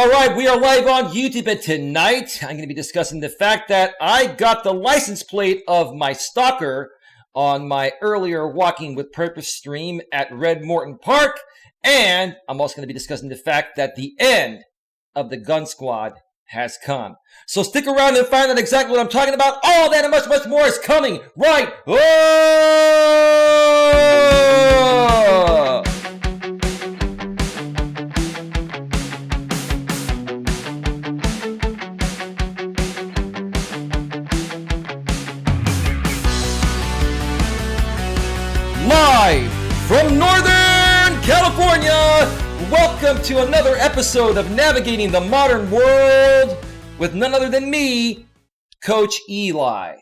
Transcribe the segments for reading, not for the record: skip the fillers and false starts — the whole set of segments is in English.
All right, we are live on YouTube, and tonight I'm going to be discussing the fact that I got the license plate of my Stalker on my earlier Walking with Purpose stream at Red Morton Park, and I'm also going to be discussing the fact that the end of the Gun Squad has come. So stick around and find out exactly what I'm talking about. All that and much, much more is coming right up. Live from Northern California, welcome to another episode of Navigating the Modern World with none other than me, Coach Eli.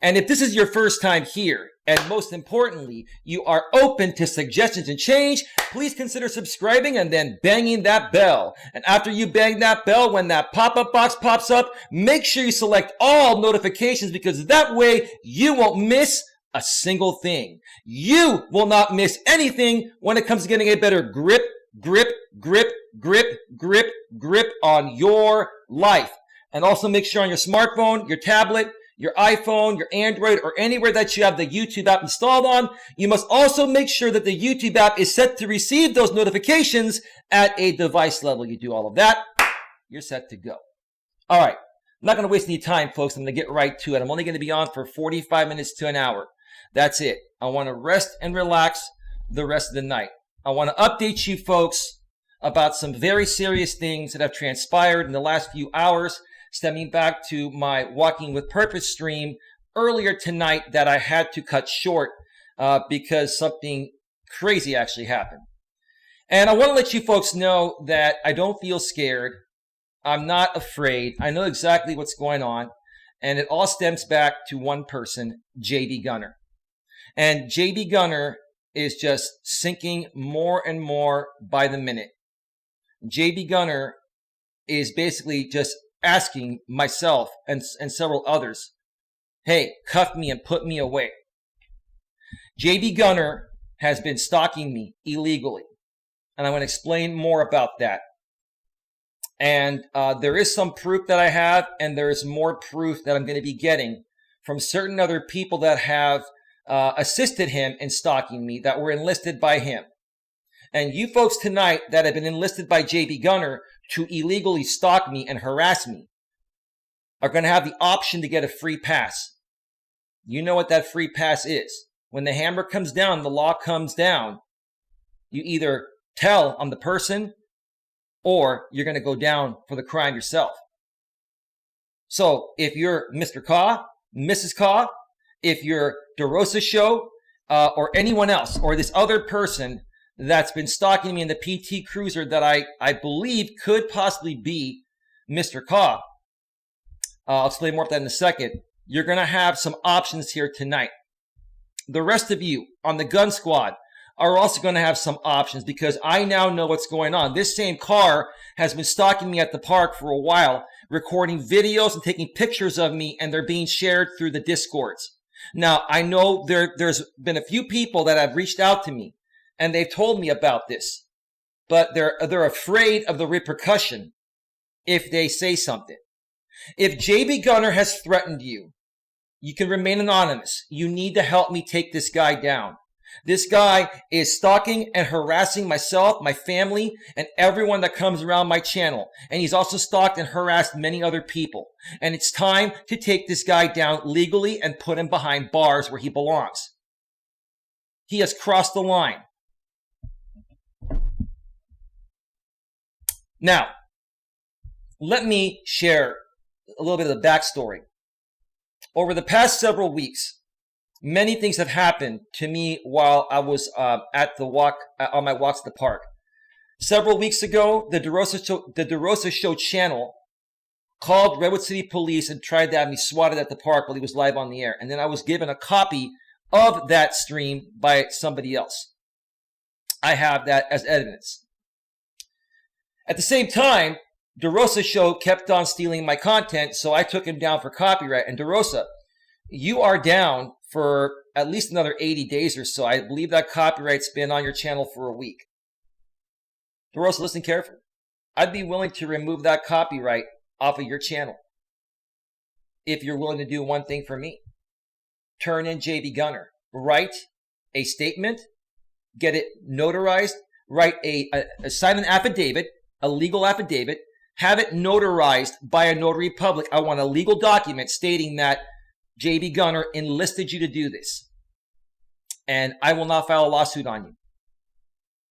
And if this is your first time here, and most importantly, you are open to suggestions and change, please consider subscribing and then banging that bell. And after you bang that bell, when that pop-up box pops up, make sure you select all notifications, because that way you won't miss a single thing. You will not miss anything when it comes to getting a better grip on your life. And also make sure on your smartphone, your tablet, your iPhone, your Android, or anywhere that you have the YouTube app installed on, you must also make sure that the YouTube app is set to receive those notifications at a device level. You do all of that, you're set to go. All right. I'm not going to waste any time, folks. I'm going to get right to it. I'm only going to be on for 45 minutes to an hour. That's it. I want to rest and relax the rest of the night. I want to update you folks about some very serious things that have transpired in the last few hours, stemming back to my Walking with Purpose stream earlier tonight that I had to cut short because something crazy actually happened. And I want to let you folks know that I don't feel scared. I'm not afraid. I know exactly what's going on. And it all stems back to one person, JB Gunner. And JB Gunner is just sinking more and more by the minute. JB Gunner is basically just asking myself and several others, hey, cuff me and put me away. JB Gunner has been stalking me illegally. And I want to explain more about that. And there is some proof that I have, and there is more proof that I'm going to be getting from certain other people that have assisted him in stalking me, that were enlisted by him. And you folks tonight that have been enlisted by JB Gunner to illegally stalk me and harass me are going to have the option to get a free pass. You know what that free pass is. When the hammer comes down, the law comes down. You either tell I'm the person, or you're going to go down for the crime yourself. So if you're Mr. Kaw, Mrs. Kaw, if you're DeRosa Show, or anyone else, or this other person that's been stalking me in the PT Cruiser that I believe could possibly be Mr. Kaw, I'll explain more about that in a second. You're going to have some options here tonight. The rest of you on the Gun Squad are also going to have some options, because I now know what's going on. This same car has been stalking me at the park for a while, recording videos and taking pictures of me, and they're being shared through the Discords. Now, I know there's been a few people that have reached out to me, and they've told me about this, but they're afraid of the repercussion if they say something. If JB Gunner has threatened you, you can remain anonymous. You need to help me take this guy down. This guy is stalking and harassing myself, my family, and everyone that comes around my channel. And he's also stalked and harassed many other people. And it's time to take this guy down legally and put him behind bars where he belongs. He has crossed the line. Now, let me share a little bit of the backstory. Over the past several weeks, many things have happened to me while I was on my walks to the park. Several weeks ago, the DeRosa Show channel called Redwood City Police and tried to have me swatted at the park while he was live on the air. And then I was given a copy of that stream by somebody else. I have that as evidence. At the same time, DeRosa Show kept on stealing my content, so I took him down for copyright. And DeRosa, you are down for at least another 80 days or so. I believe that copyright's been on your channel for a week. DeRosa, listen carefully. I'd be willing to remove that copyright off of your channel if you're willing to do one thing for me. Turn in JB Gunner. Write a statement, get it notarized, write sign an affidavit, a legal affidavit, have it notarized by a notary public. I want a legal document stating that JB Gunner enlisted you to do this. And I will not file a lawsuit on you.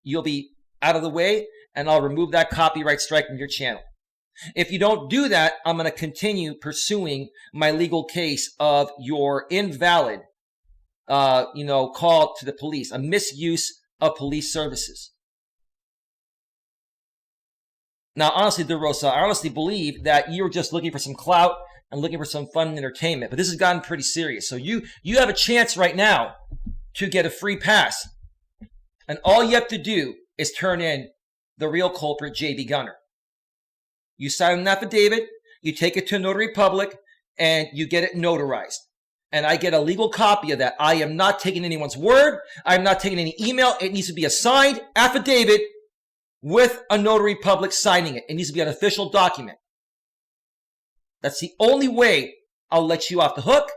You'll be out of the way, and I'll remove that copyright strike from your channel. If you don't do that, I'm going to continue pursuing my legal case of your invalid, call to the police, a misuse of police services. Now, honestly, DeRosa, I honestly believe that you're just looking for some clout and looking for some fun and entertainment, but this has gotten pretty serious. So you have a chance right now to get a free pass, and all you have to do is turn in the real culprit, JB Gunner. You sign an affidavit, you take it to a notary public, and you get it notarized. And I get a legal copy of that. I am not taking anyone's word. I'm not taking any email. It needs to be a signed affidavit with a notary public signing it. It needs to be an official document. That's the only way I'll let you off the hook,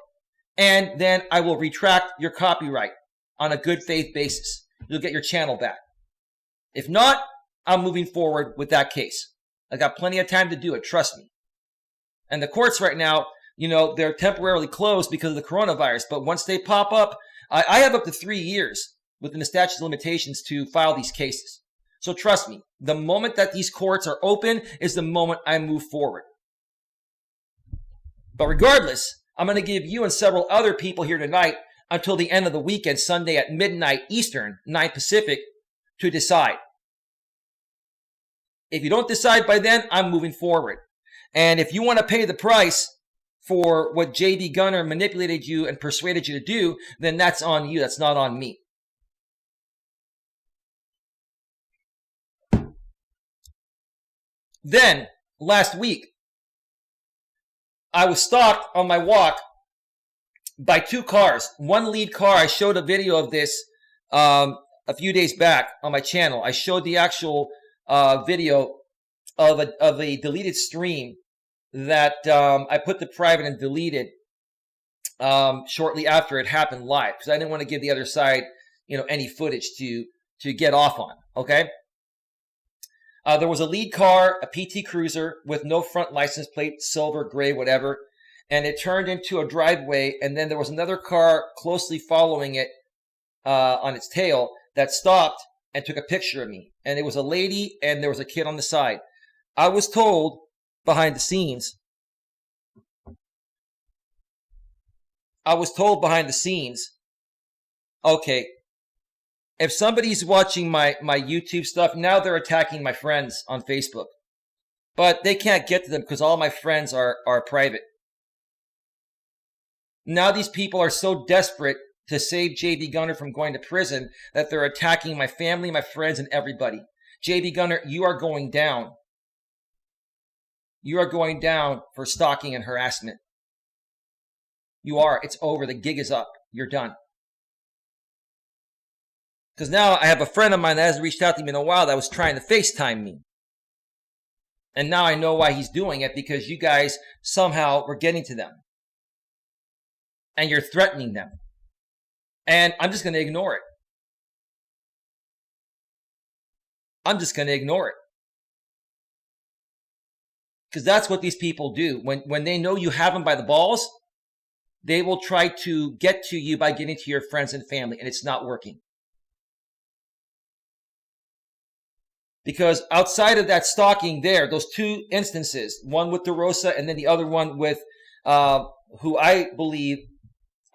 and then I will retract your copyright on a good faith basis. You'll get your channel back. If not, I'm moving forward with that case. I got plenty of time to do it, trust me. And the courts right now, they're temporarily closed because of the coronavirus, but once they pop up, I have up to 3 years within the statute of limitations to file these cases. So trust me, the moment that these courts are open is the moment I move forward. But regardless, I'm going to give you and several other people here tonight until the end of the weekend, Sunday at midnight Eastern, 9 Pacific, to decide. If you don't decide by then, I'm moving forward. And if you want to pay the price for what JB Gunner manipulated you and persuaded you to do, then that's on you. That's not on me. Then, last week, I was stalked on my walk by 2 cars. One lead car, I showed a video of this a few days back on my channel. I showed the actual video of a deleted stream that I put to private and deleted shortly after it happened live, because I didn't want to give the other side any footage to get off on. Okay. There was a lead car, a PT Cruiser with no front license plate, silver, gray, whatever, and it turned into a driveway, and then there was another car closely following it on its tail that stopped and took a picture of me. And it was a lady and there was a kid on the side. I was told behind the scenes, okay, if somebody's watching my YouTube stuff, now they're attacking my friends on Facebook. But they can't get to them because all my friends are private. Now these people are so desperate to save JB Gunner from going to prison that they're attacking my family, my friends, and everybody. JB Gunner, you are going down. You are going down for stalking and harassment. You are. It's over. The gig is up. You're done. Because now I have a friend of mine that hasn't reached out to me in a while that was trying to FaceTime me. And now I know why he's doing it, because you guys somehow were getting to them. And you're threatening them. And I'm just going to ignore it. I'm just going to ignore it. Because that's what these people do. When they know you have them by the balls, they will try to get to you by getting to your friends and family, and it's not working. Because outside of that stalking there, those 2 instances, one with DeRosa and then the other one with who I believe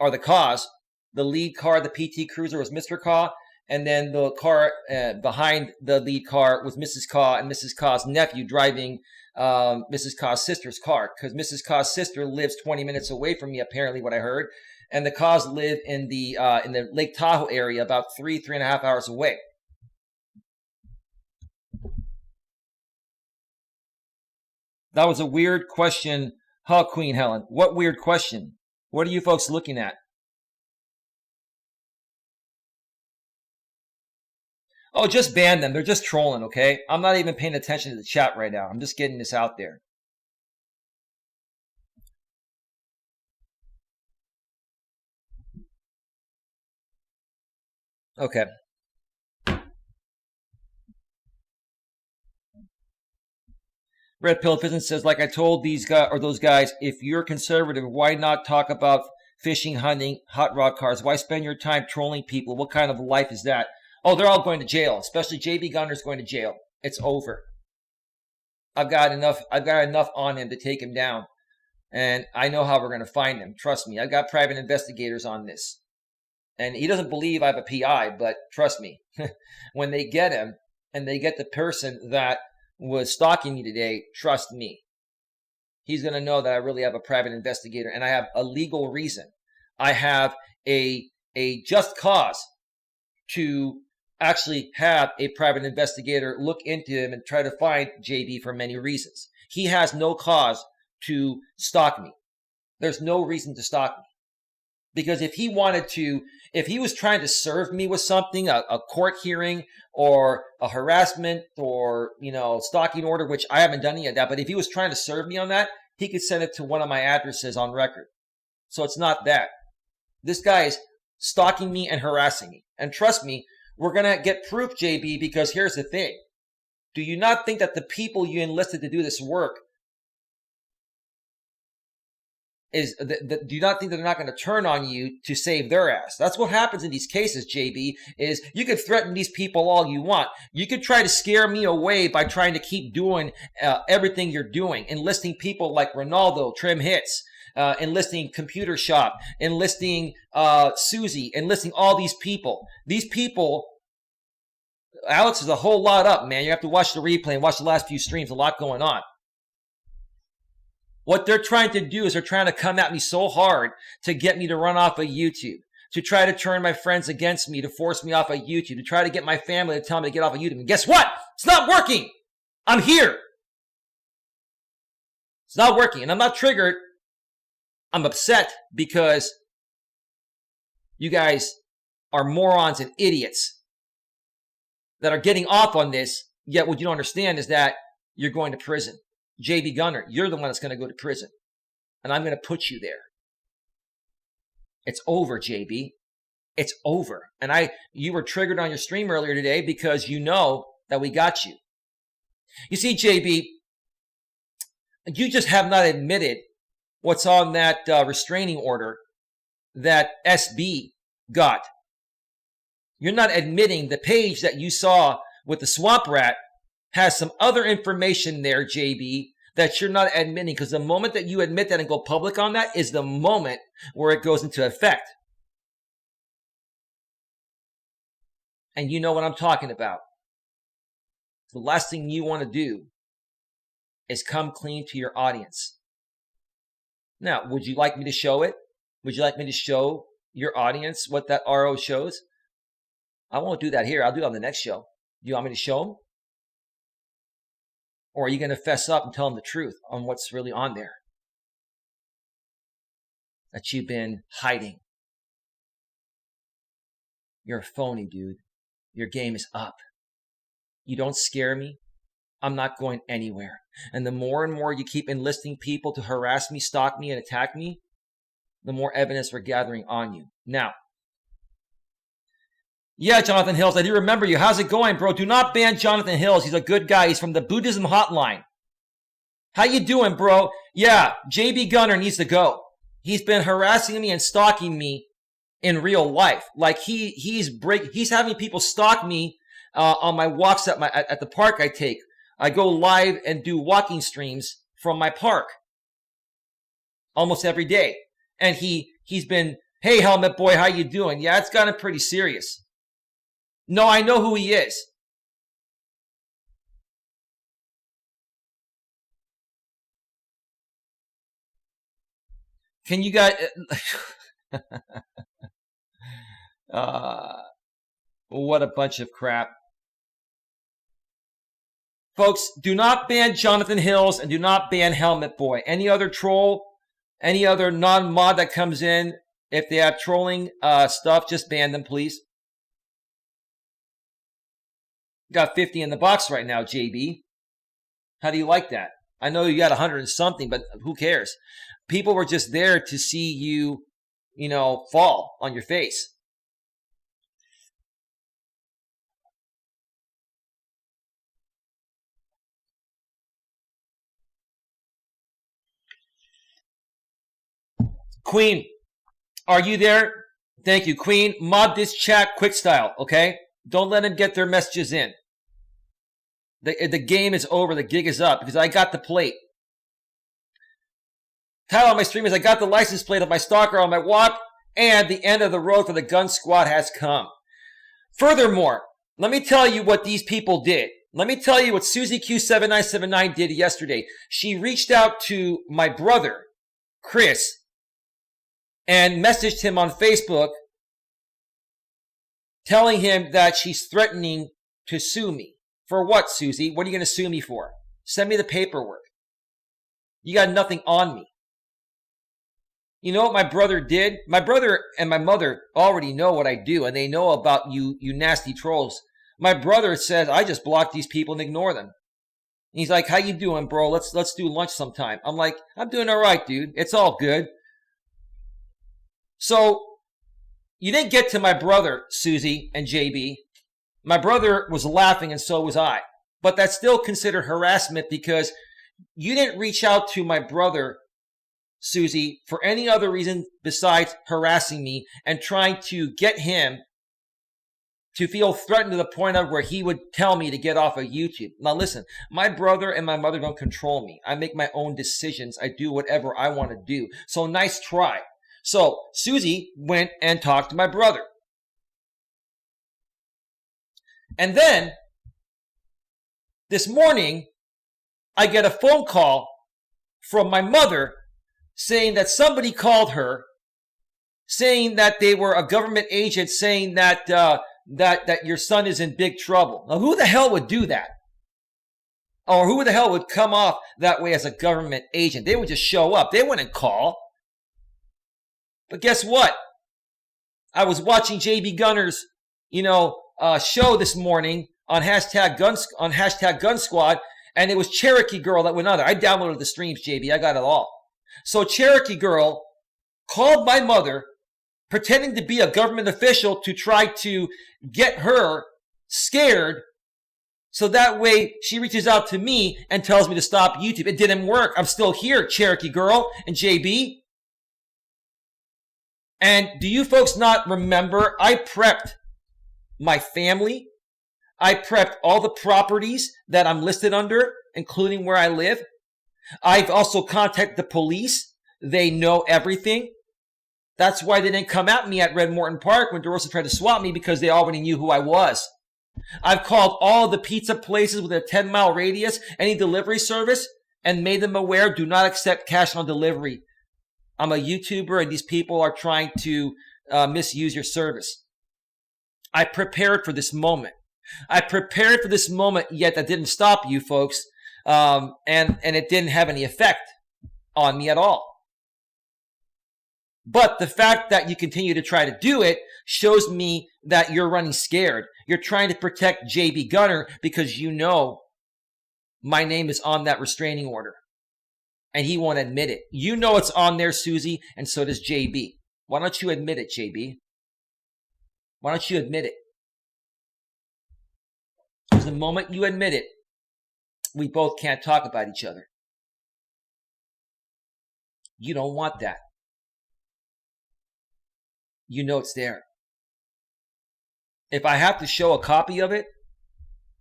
are the cause. The lead car, the PT Cruiser, was Mr. Kaw, and then the car behind the lead car was Mrs. Kaw and Mrs. Kaw's nephew driving Mrs. Kaw's sister's car, because Mrs. Kaw's sister lives 20 minutes away from me, apparently, what I heard, and the Kaws live in the Lake Tahoe area, about 3.5 hours away. That was a weird question, huh, Queen Helen? What weird question? What are you folks looking at? Oh, just ban them. They're just trolling, okay? I'm not even paying attention to the chat right now. I'm just getting this out there. Okay. Red Pill Prison says, like I told these guys or those guys, if you're conservative, why not talk about fishing, hunting, hot rod cars? Why spend your time trolling people? What kind of life is that? Oh, they're all going to jail, especially JB Gunner's going to jail. It's over. I've got enough on him to take him down. And I know how we're going to find him. Trust me. I've got private investigators on this. And he doesn't believe I have a PI, but trust me, when they get him and they get the person that was stalking me today, trust me, he's going to know that I really have a private investigator and I have a legal reason. I have a just cause to actually have a private investigator look into him and try to find JB for many reasons. He has no cause to stalk me. There's no reason to stalk me. Because if he was trying to serve me with something, a court hearing or a harassment or, stalking order, which I haven't done any of that, but if he was trying to serve me on that, he could send it to one of my addresses on record. So it's not that. This guy is stalking me and harassing me. And trust me, we're going to get proof, JB, because here's the thing. Do you not think that the people you enlisted to do this work do you not think that they're not going to turn on you to save their ass? That's what happens in these cases, JB, is you could threaten these people all you want. You could try to scare me away by trying to keep doing everything you're doing, enlisting people like Ronaldo, Trim Hits, enlisting Computer Shop, enlisting Susie, enlisting all these people. These people, Alex, is a whole lot up, man. You have to watch the replay and watch the last few streams. A lot going on. What they're trying to do is they're trying to come at me so hard to get me to run off of YouTube, to try to turn my friends against me, to force me off of YouTube, to try to get my family to tell me to get off of YouTube. And guess what? It's not working. I'm here. It's not working. And I'm not triggered. I'm upset because you guys are morons and idiots that are getting off on this. Yet what you don't understand is that you're going to prison. JB Gunner, you're the one that's going to go to prison. And I'm going to put you there. It's over, JB. It's over. And you were triggered on your stream earlier today because you know that we got you. You see, JB, you just have not admitted what's on that restraining order that SB got. You're not admitting the page that you saw with the swamp rat has some other information there, JB, that you're not admitting, because the moment that you admit that and go public on that is the moment where it goes into effect. And you know what I'm talking about. The last thing you want to do is come clean to your audience. Now, would you like me to show it? Would you like me to show your audience what that RO shows? I won't do that here. I'll do it on the next show. Do you want me to show them? Or are you going to fess up and tell them the truth on what's really on there that you've been hiding? You're a phony, dude. Your game is up. You don't scare me. I'm not going anywhere. And the more and more you keep enlisting people to harass me, stalk me, and attack me, the more evidence we're gathering on you. Now, yeah, Jonathan Hills, I do remember you. How's it going, bro? Do not ban Jonathan Hills. He's a good guy. He's from the Buddhism Hotline. How you doing, bro? Yeah, JB Gunner needs to go. He's been harassing me and stalking me in real life. Like he's having people stalk me on my walks at the park I take. I go live and do walking streams from my park almost every day. And he's been, hey, Helmet Boy, how you doing? Yeah, it's gotten pretty serious. No, I know who he is. Can you guys... what a bunch of crap. Folks, do not ban Jonathan Hills and do not ban Helmet Boy. Any other troll, any other non-mod that comes in, if they have trolling stuff, just ban them, please. Got 50 in the box right now, JB. How do you like that? I know you got 100 and something, but who cares? People were just there to see you, fall on your face. Queen, are you there? Thank you. Queen, mod this chat quick style, okay? Don't let them get their messages in. The game is over. The gig is up because I got the plate. Title on my stream is I got the license plate of my Stalker on my walk, and the end of the road for the GunnSquad has come. Furthermore, let me tell you what these people did. Let me tell you what Susie Q7979 did yesterday. She reached out to my brother, Chris, and messaged him on Facebook telling him that she's threatening to sue me. For what, Susie? What are you going to sue me for? Send me the paperwork. You got nothing on me. You know what my brother did? My brother and my mother already know what I do, and they know about you nasty trolls. My brother says, I just block these people and ignore them. And he's like, how you doing, bro? Let's do lunch sometime. I'm like, I'm doing all right, dude. It's all good. So, you didn't get to my brother, Susie and JB. My brother was laughing and so was I. But that's still considered harassment because you didn't reach out to my brother, Susie, for any other reason besides harassing me and trying to get him to feel threatened to the point of where he would tell me to get off of YouTube. Now listen, my brother and my mother don't control me. I make my own decisions. I do whatever I want to do. So nice try. So Susie went and talked to my brother. And then, this morning, I get a phone call from my mother saying that somebody called her, saying that they were a government agent, saying that that your son is in big trouble. Now, who the hell would do that? Or who the hell would come off that way as a government agent? They would just show up. They wouldn't call. But guess what? I was watching JB Gunner's, show this morning on hashtag GunnSquad, and it was Cherokee Girl that went on there. I downloaded the streams, JB. I got it all. So Cherokee Girl called my mother, pretending to be a government official to try to get her scared, so that way she reaches out to me and tells me to stop YouTube. It didn't work. I'm still here, Cherokee Girl and JB. And do you folks not remember, I prepped my family. I prepped all the properties that I'm listed under, including where I live. I've also contacted the police. They know everything. That's why they didn't come at me at Red Morton Park when DeRosa tried to swat me, because they already knew who I was. I've called all the pizza places within a 10-mile radius, any delivery service, and made them aware, do not accept cash on delivery. I'm a YouTuber and these people are trying to misuse your service. I prepared for this moment. I prepared for this moment, yet that didn't stop you folks. And it didn't have any effect on me at all. But the fact that you continue to try to do it shows me that you're running scared. You're trying to protect JB Gunner because you know my name is on that restraining order. And he won't admit it. You know it's on there, Susie, and so does JB. Why don't you admit it, JB? Why don't you admit it? Because the moment you admit it, we both can't talk about each other. You don't want that. You know it's there. If I have to show a copy of it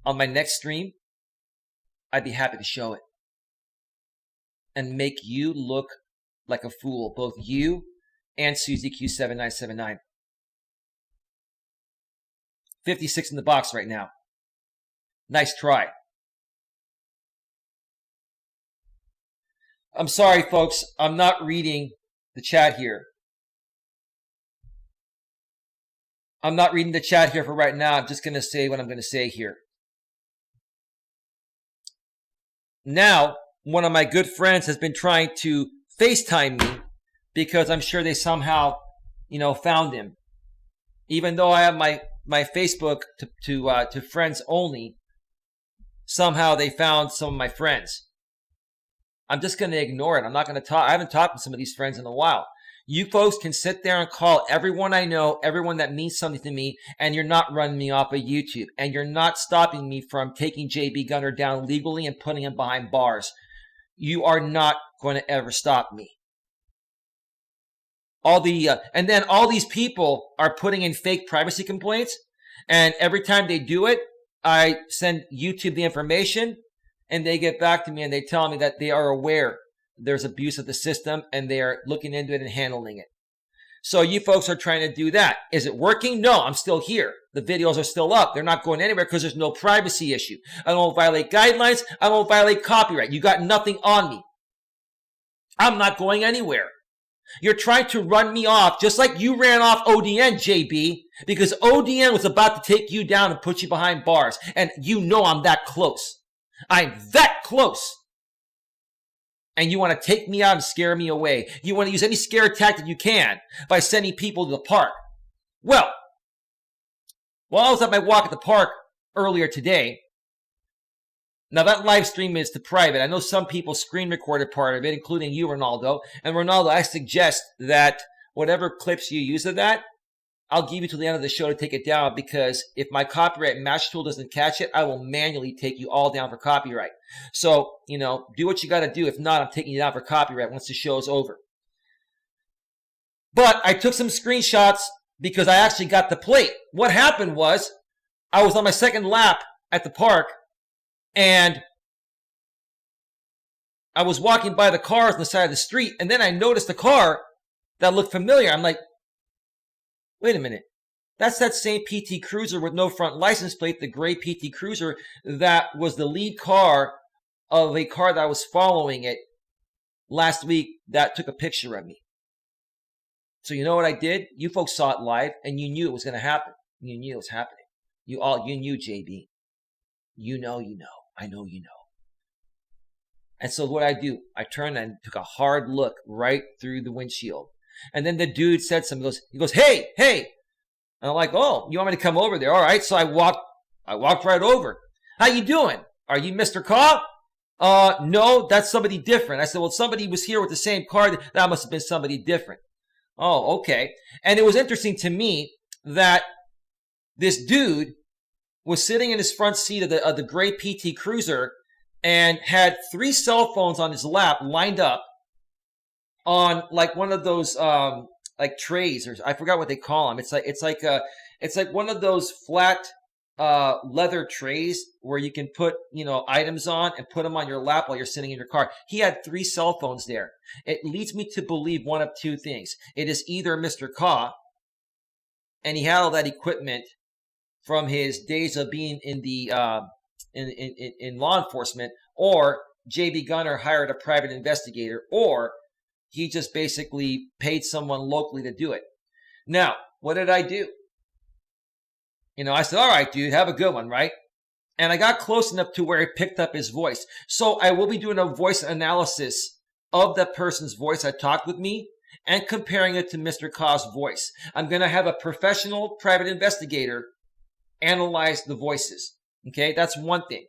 on my next stream, I'd be happy to show it. And make you look like a fool, both you and Susie Q7979. 56 in the box right now. Nice try. I'm sorry, folks. I'm not reading the chat here. I'm not reading the chat here for right now. I'm just going to say what I'm going to say here. Now, one of my good friends has been trying to FaceTime me because I'm sure they somehow, found him. Even though I have my my Facebook to friends only, somehow they found some of my friends. I'm just going to ignore it. I'm not going to talk. I haven't talked to some of these friends in a while. You folks can sit there and call everyone I know, everyone that means something to me, and you're not running me off of YouTube. And you're not stopping me from taking JB Gunner down legally and putting him behind bars. You are not going to ever stop me. And then all these people are putting in fake privacy complaints. And every time they do it, I send YouTube the information, and they get back to me and they tell me that they are aware there's abuse of the system and they are looking into it and handling it. So you folks are trying to do that. Is it working? No, I'm still here. The videos are still up. They're not going anywhere because there's no privacy issue. I don't violate guidelines. I don't violate copyright. You got nothing on me. I'm not going anywhere. You're trying to run me off just like you ran off ODN, JB, because ODN was about to take you down and put you behind bars. And you know I'm that close. I'm that close. And you want to take me out and scare me away. You want to use any scare tactic you can by sending people to the park. Well, while I was at my walk at the park earlier today, now that live stream is to private. I know some people screen recorded part of it, including you, Ronaldo. And Ronaldo, I suggest that whatever clips you use of that, I'll give you to the end of the show to take it down, because if my copyright match tool doesn't catch it, I will manually take you all down for copyright. So, do what you got to do. If not, I'm taking you down for copyright once the show's over. But I took some screenshots because I actually got the plate. What happened was I was on my second lap at the park, and I was walking by the cars on the side of the street, and then I noticed a car that looked familiar. I'm like, wait a minute. That's that same PT Cruiser with no front license plate, the gray PT Cruiser that was the lead car of a car that I was following it last week that took a picture of me. So you know what I did? You folks saw it live and you knew it was going to happen. You knew it was happening. You knew, JB. You know. I know you know. And so what I do, I turned and took a hard look right through the windshield. And then the dude said something. He goes, hey. And I'm like, oh, you want me to come over there? All right. So I walked right over. How you doing? Are you Mr. Carr? No, that's somebody different. I said, well, somebody was here with the same car. That must have been somebody different. Oh, okay. And it was interesting to me that this dude was sitting in his front seat of the gray PT Cruiser and had 3 cell phones on his lap lined up on like one of those like trays, or I forgot what they call them. It's like one of those flat leather trays where you can put items on and put them on your lap while you're sitting in your car. He had 3 cell phones there. It leads me to believe one of 2 things. It is either Mr. Ka, and he had all that equipment from his days of being in the in law enforcement, or JB Gunner hired a private investigator, or he just basically paid someone locally to do it. Now, what did I do? I said, all right, dude, have a good one, right? And I got close enough to where it picked up his voice. So I will be doing a voice analysis of that person's voice that talked with me and comparing it to Mr. Ka's voice. I'm going to have a professional private investigator analyze the voices. Okay, that's one thing.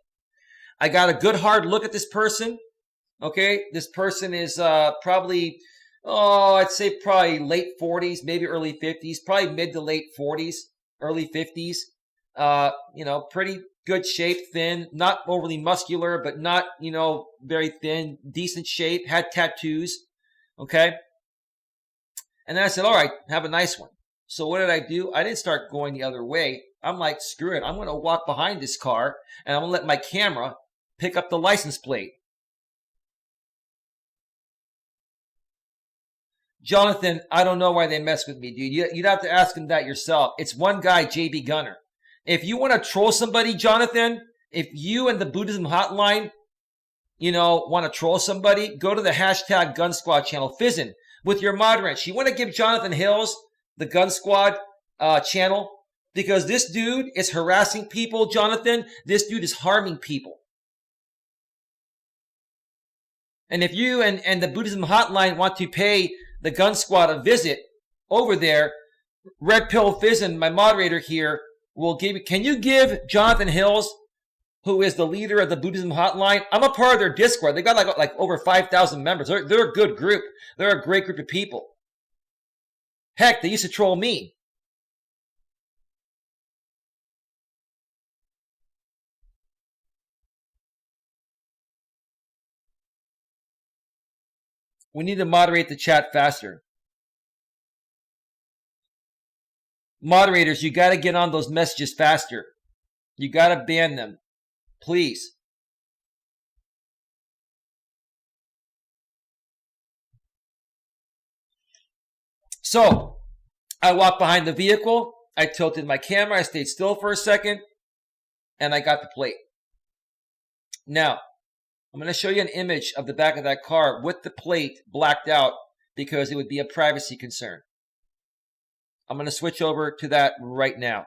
I got a good hard look at this person. Okay, this person is probably, I'd say probably late 40s, maybe early 50s, probably mid to late 40s, early 50s. Pretty good shape, thin, not overly muscular, but not, very thin, decent shape, had tattoos. Okay. And then I said, all right, have a nice one. So what did I do? I didn't start going the other way. I'm like, screw it. I'm going to walk behind this car and I'm going to let my camera pick up the license plate. Jonathan, I don't know why they mess with me, dude. You'd have to ask him that yourself. It's one guy, JB Gunner. If you want to troll somebody, Jonathan, if you and the Buddhism Hotline, want to troll somebody, go to the hashtag GunnSquad channel. Fizzin, with your mod wrench. You want to give Jonathan Hills the GunnSquad channel, because this dude is harassing people, Jonathan. This dude is harming people. And if you and the Buddhism Hotline want to pay the GunnSquad a visit over there, Red Pill Fizzin, my moderator here, will give you. Can you give Jonathan Hills, who is the leader of the Buddhism Hotline? I'm a part of their Discord. They got like over 5,000 members. They're a good group. They're a great group of people. Heck, they used to troll me. We need to moderate the chat faster. Moderators, you got to get on those messages faster. You got to ban them. Please. So, I walked behind the vehicle. I tilted my camera. I stayed still for a second. And I got the plate. Now, I'm going to show you an image of the back of that car with the plate blacked out because it would be a privacy concern. I'm going to switch over to that right now.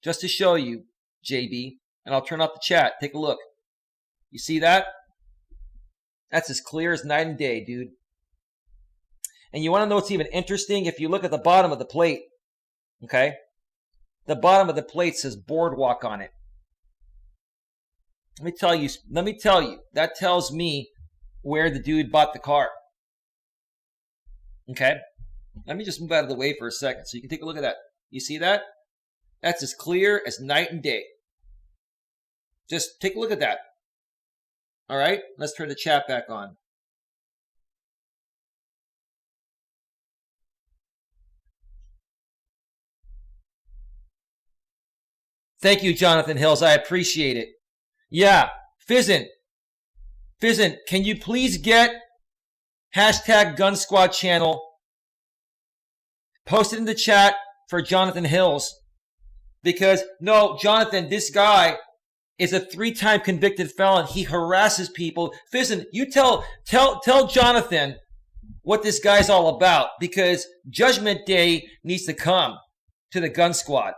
Just to show you, JB, and I'll turn off the chat. Take a look. You see that? That's as clear as night and day, dude. And you want to know what's even interesting? If you look at the bottom of the plate, okay? The bottom of the plate says Boardwalk on it. Let me tell you, that tells me where the dude bought the car. Okay? Let me just move out of the way for a second so you can take a look at that. You see that? That's as clear as night and day. Just take a look at that. All right? Let's turn the chat back on. Thank you, Jonathan Hills. I appreciate it. Yeah, Fizzin, can you please get hashtag GunnSquad channel posted in the chat for Jonathan Hills? Because, no, Jonathan, this guy is a 3-time convicted felon. He harasses people. Fizzin, you tell Jonathan what this guy's all about, because Judgment Day needs to come to the Gun Squad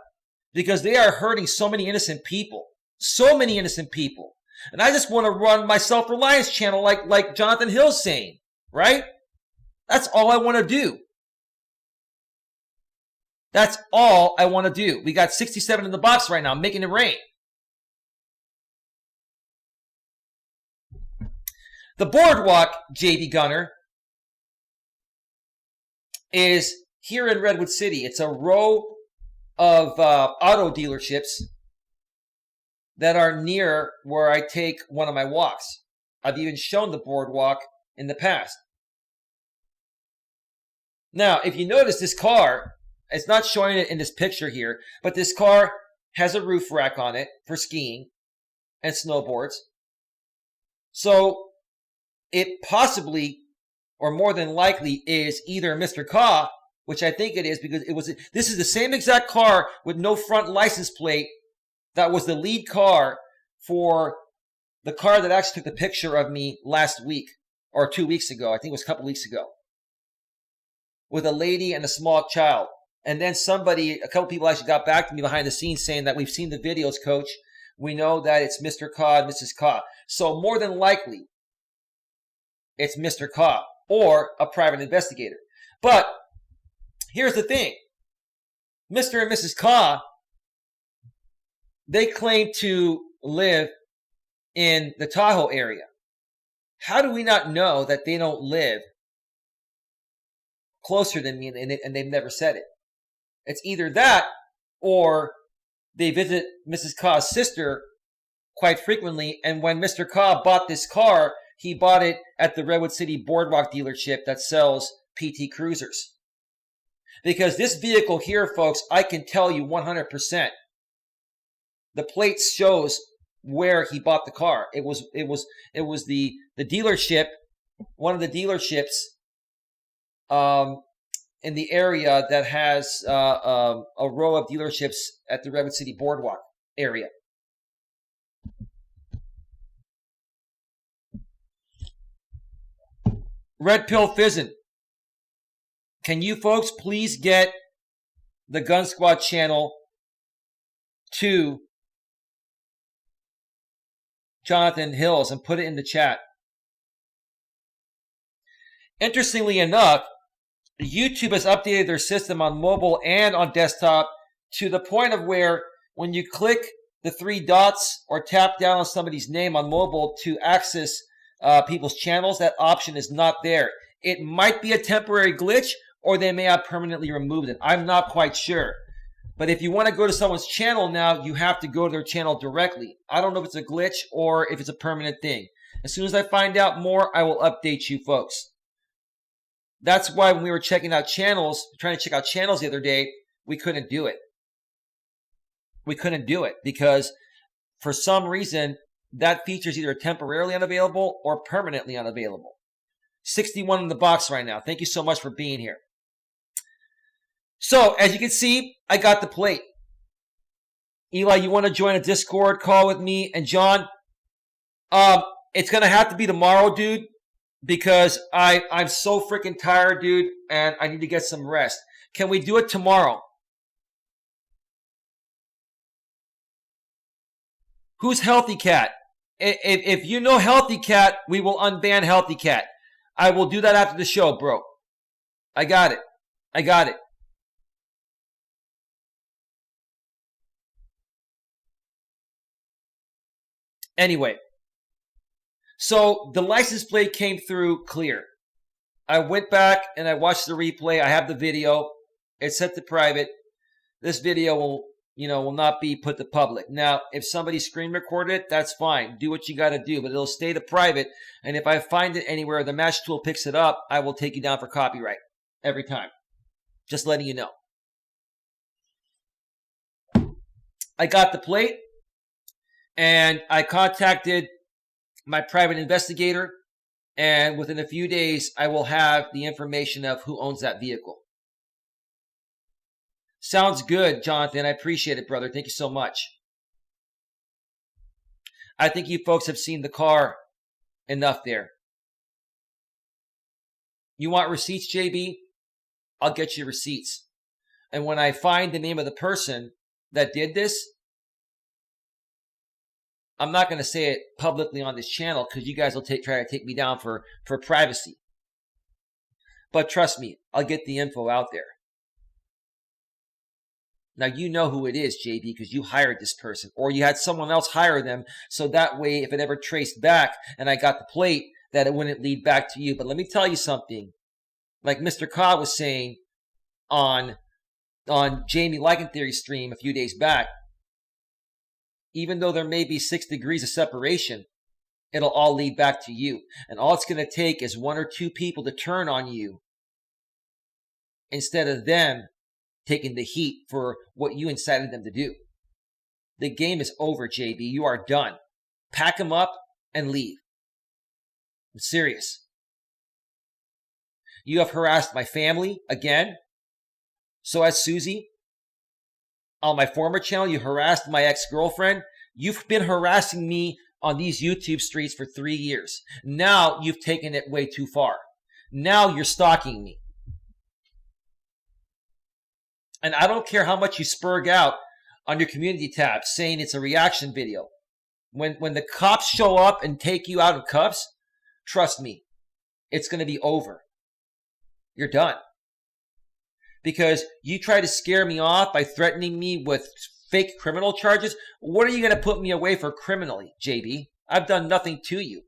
because they are hurting so many innocent people. So many innocent people. And I just want to run my self-reliance channel like Jonathan Hill's saying, right? That's all I want to do. That's all I want to do. We got 67 in the box right now. I'm making it rain. The Boardwalk, JB Gunner, is here in Redwood City. It's a row of auto dealerships that are near where I take one of my walks. I've even shown the Boardwalk in the past. Now, if you notice this car, it's not showing it in this picture here, but this car has a roof rack on it for skiing and snowboards. So it possibly, or more than likely, is either Mr. Ka, which I think it is because this is the same exact car with no front license plate that was the lead car for the car that actually took the picture of me last week or 2 weeks ago. I think it was a couple weeks ago. With a lady and a small child. And then a couple people actually got back to me behind the scenes saying that we've seen the videos, Coach. We know that it's Mr. Ka and Mrs. Ka. So more than likely, it's Mr. Ka or a private investigator. But here's the thing. Mr. and Mrs. Ka, they claim to live in the Tahoe area. How do we not know that they don't live closer than me and they've never said it? It's either that or they visit Mrs. Ka's sister quite frequently, and when Mr. Ka bought this car, he bought it at the Redwood City Boardwalk dealership that sells PT Cruisers. Because this vehicle here, folks, I can tell you 100%. The plate shows where he bought the car. It was the dealership, one of the dealerships in the area that has a row of dealerships at the Redwood City Boardwalk area. Red Pill Fizzin, can you folks please get the Gun Squad channel to Jonathan Hills and put it in the chat? Interestingly enough, YouTube has updated their system on mobile and on desktop to the point of where when you click the three dots or tap down on somebody's name on mobile to access people's channels, that option is not there. It might be a temporary glitch, or they may have permanently removed it. I'm not quite sure. But if you want to go to someone's channel now, you have to go to their channel directly. I don't know if it's a glitch or if it's a permanent thing. As soon as I find out more, I will update you folks. That's why when we were checking out channels, trying to check out channels the other day, we couldn't do it. We couldn't do it because for some reason, that feature is either temporarily unavailable or permanently unavailable. 61 in the box right now. Thank you so much for being here. So, as you can see, I got the plate. Eli, you want to join a Discord call with me and John? It's going to have to be tomorrow, dude, because I'm so freaking tired, dude, and I need to get some rest. Can we do it tomorrow? Who's Healthy Cat? If you know Healthy Cat, we will unban Healthy Cat. I will do that after the show, bro. I got it. I got it. Anyway, so the license plate came through clear. I went back and I watched the replay. I have the video. It's set to private. This video will not be put to public. Now, if somebody screen recorded it, that's fine. Do what you got to do, but it'll stay to private. And if I find it anywhere, the match tool picks it up, I will take you down for copyright every time. Just letting you know. I got the plate. And I contacted my private investigator, and within a few days, I will have the information of who owns that vehicle. Sounds good, Jonathan. I appreciate it, brother. Thank you so much. I think you folks have seen the car enough there. You want receipts, JB? I'll get you receipts. And when I find the name of the person that did this, I'm not going to say it publicly on this channel because you guys will try to take me down for privacy. But trust me, I'll get the info out there. Now, you know who it is, JB, because you hired this person. Or you had someone else hire them, so that way, if it ever traced back and I got the plate, that it wouldn't lead back to you. But let me tell you something. Like Mr. Ka was saying on Jamie Lycan Theory's stream a few days back, even though there may be 6 degrees of separation, it'll all lead back to you. And all it's going to take is 1 or 2 people to turn on you instead of them taking the heat for what you incited them to do. The game is over, JB. You are done. Pack them up and leave. I'm serious. You have harassed my family again. So has Susie. On my former channel, you harassed my ex-girlfriend. You've been harassing me on these YouTube streets for 3 years. Now you've taken it way too far. Now you're stalking me. And I don't care how much you spurg out on your community tab saying it's a reaction video. When the cops show up and take you out of cuffs, trust me, it's going to be over. You're done. Because you try to scare me off by threatening me with fake criminal charges. What are you going to put me away for criminally, JB? I've done nothing to you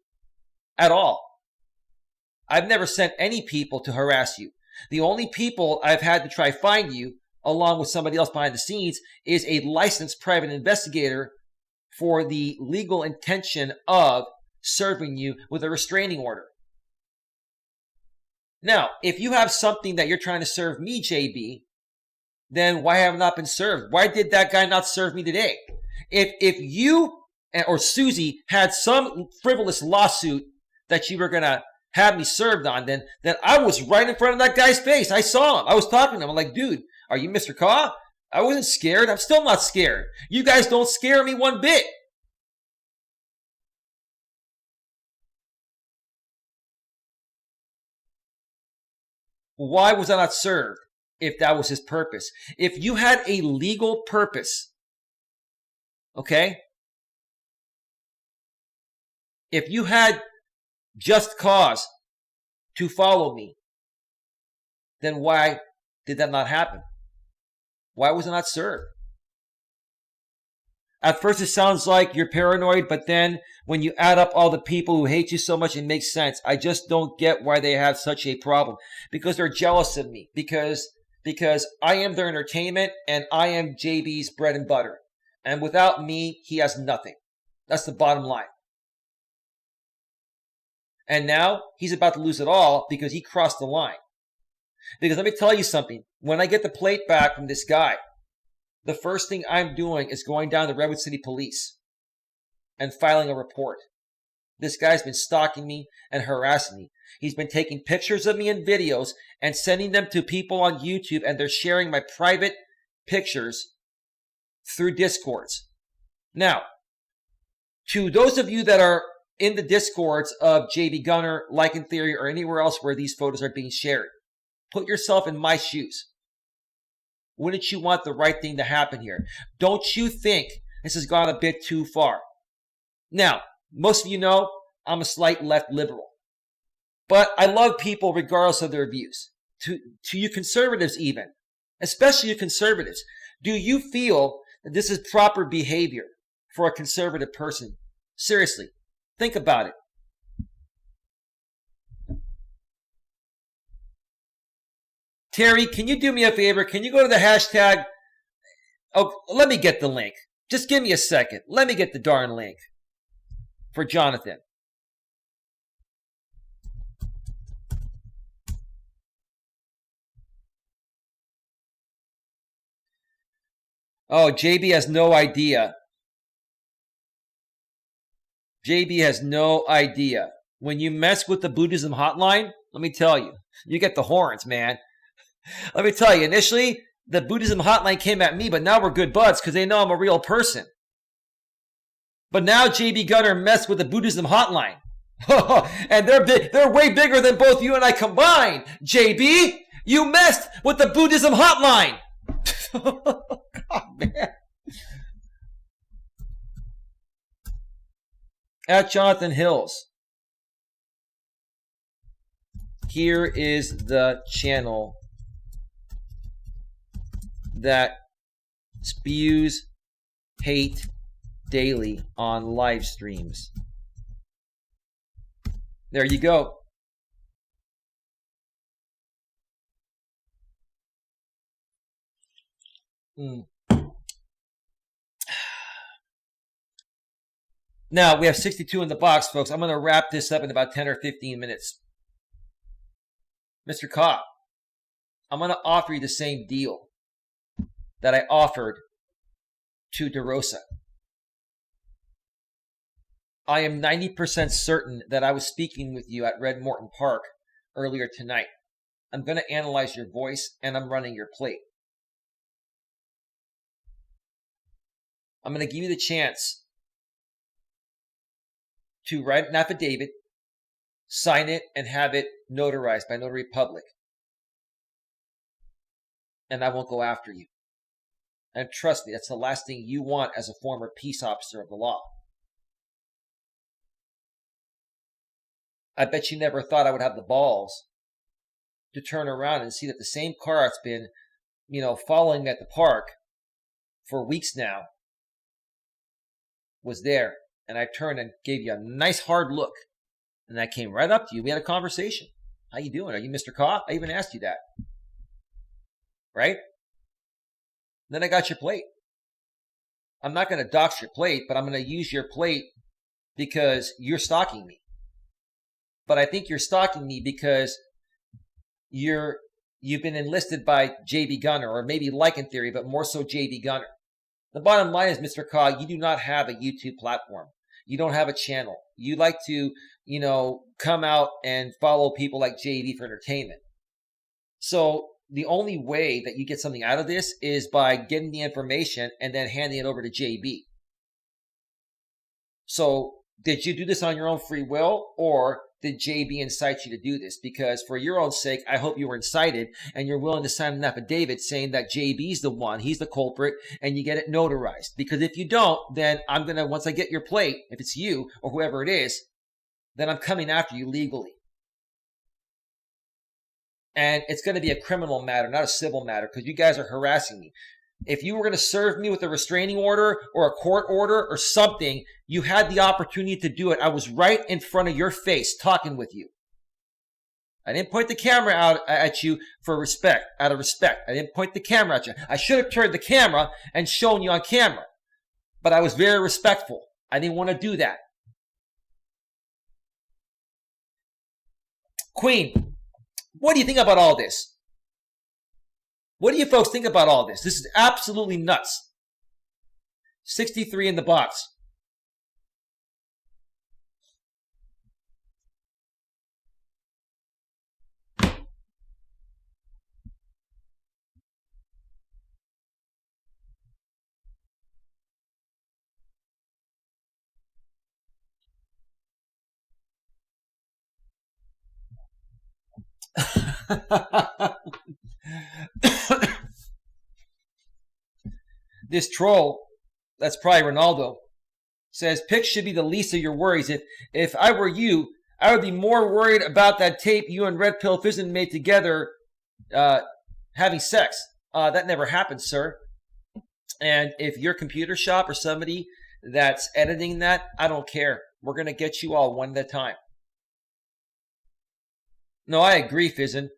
at all. I've never sent any people to harass you. The only people I've had to try find you, along with somebody else behind the scenes, is a licensed private investigator for the legal intention of serving you with a restraining order. Now, if you have something that you're trying to serve me, JB, then why have I not been served? Why did that guy not serve me today? If you or Susie had some frivolous lawsuit that you were going to have me served on, then I was right in front of that guy's face. I saw him. I was talking to him. I'm like, dude, are you Mr. Ka? I wasn't scared. I'm still not scared. You guys don't scare me one bit. Why was I not served if that was his purpose? If you had a legal purpose, okay? If you had just cause to follow me, then why did that not happen? Why was it not served? At first, it sounds like you're paranoid, but then when you add up all the people who hate you so much, it makes sense. I just don't get why they have such a problem. Because they're jealous of me. Because I am their entertainment and I am JB's bread and butter. And without me, he has nothing. That's the bottom line. And now he's about to lose it all because he crossed the line. Because let me tell you something. When I get the plate back from this guy, the first thing I'm doing is going down to Redwood City Police and filing a report. This guy's been stalking me and harassing me. He's been taking pictures of me and videos and sending them to people on YouTube, and they're sharing my private pictures through Discords. Now, to those of you that are in the Discords of JB Gunner, Like in Theory, or anywhere else where these photos are being shared, put yourself in my shoes. Wouldn't you want the right thing to happen here? Don't you think this has gone a bit too far? Now, most of you know I'm a slight left liberal. But I love people regardless of their views. To you conservatives even, especially you conservatives, do you feel that this is proper behavior for a conservative person? Seriously, think about it. Terry, can you do me a favor? Can you go to the hashtag? Oh, let me get the link. Just give me a second. Let me get the darn link for Jonathan. Oh, JB has no idea. JB has no idea. When you mess with the Buddhism hotline, let me tell you, you get the horns, man. Let me tell you, initially, the Buddhism hotline came at me, but now we're good buds because they know I'm a real person. But now JB Gunner messed with the Buddhism hotline. And they're way bigger than both you and I combined. JB, you messed with the Buddhism hotline. God, man. At Jonathan Hills. Here is the channel that spews hate daily on live streams. There you go. Now, we have 62 in the box, folks. I'm going to wrap this up in about 10 or 15 minutes. Mr. Cobb, I'm going to offer you the same deal that I offered to DeRosa. I am 90% certain that I was speaking with you at Red Morton Park earlier tonight. I'm going to analyze your voice, and I'm running your plate. I'm going to give you the chance to write an affidavit, sign it, and have it notarized by Notary Public. And I won't go after you. And trust me, that's the last thing you want as a former peace officer of the law. I bet you never thought I would have the balls to turn around and see that the same car that's been, following me at the park for weeks now was there. And I turned and gave you a nice hard look. And I came right up to you. We had a conversation. How you doing? Are you Mr. Cobb? I even asked you that. Right? Then I got your plate. I'm not going to dox your plate, but I'm going to use your plate because you're stalking me. But I think you're stalking me because you've been enlisted by JB Gunner, or maybe Like in Theory, but more so JB Gunner. The bottom line is, Mr. Cobb, you do not have a YouTube platform. You don't have a channel. You like to, come out and follow people like JB for entertainment. So the only way that you get something out of this is by getting the information and then handing it over to JB. So did you do this on your own free will, or did JB incite you to do this? Because for your own sake, I hope you were incited and you're willing to sign an affidavit saying that JB's the one, he's the culprit, and you get it notarized. Because if you don't, then I'm going to, once I get your plate, if it's you or whoever it is, then I'm coming after you legally. And it's going to be a criminal matter, not a civil matter, because you guys are harassing me. If you were going to serve me with a restraining order or a court order or something, you had the opportunity to do it. I was right in front of your face talking with you. I didn't point the camera out at you for respect, out of respect. I didn't point the camera at you. I should have turned the camera and shown you on camera. But I was very respectful. I didn't want to do that. Queen, what do you think about all this? What do you folks think about all this? This is absolutely nuts. 63 in the box. This troll, that's probably Ronaldo, says picks should be the least of your worries. If I were you, I would be more worried about that tape you and Red Pill Fizzin made together having sex. That never happened, sir. And if your computer shop or somebody that's editing that, I don't care. We're going to get you all one at a time. No, I agree, Fizzin.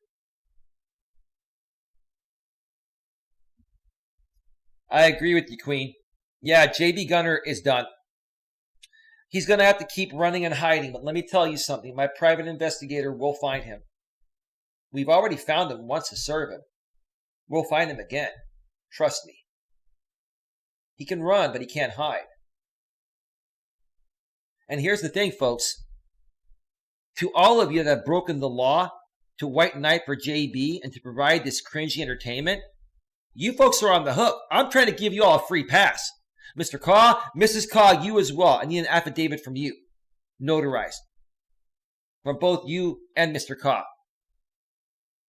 I agree with you, Queen. Yeah, JB Gunner is done. He's going to have to keep running and hiding, but let me tell you something. My private investigator will find him. We've already found him once to serve him. We'll find him again. Trust me. He can run, but he can't hide. And here's the thing, folks. To all of you that have broken the law, to white knight for JB, and to provide this cringy entertainment, you folks are on the hook. I'm trying to give you all a free pass. Mr. Kaw, Mrs. Kaw, you as well. I need an affidavit from you. Notarized. From both you and Mr. Kaw.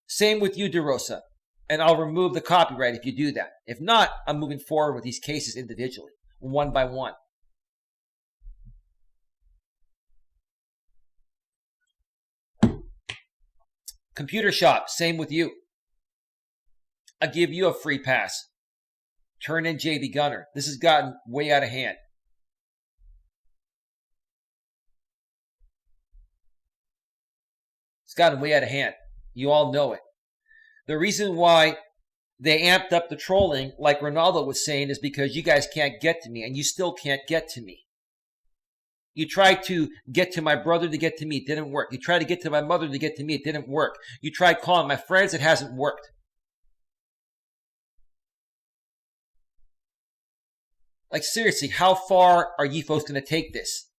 Same with you, DeRosa. And I'll remove the copyright if you do that. If not, I'm moving forward with these cases individually, one by one. Computer shop, same with you. I give you a free pass. Turn in JB Gunner. This has gotten way out of hand. It's gotten way out of hand. You all know it. The reason why they amped up the trolling, like Ronaldo was saying, is because you guys can't get to me, and you still can't get to me. You tried to get to my brother to get to me. It didn't work. You tried to get to my mother to get to me. It didn't work. You tried calling my friends. It hasn't worked. Like, seriously, how far are you folks going to take this?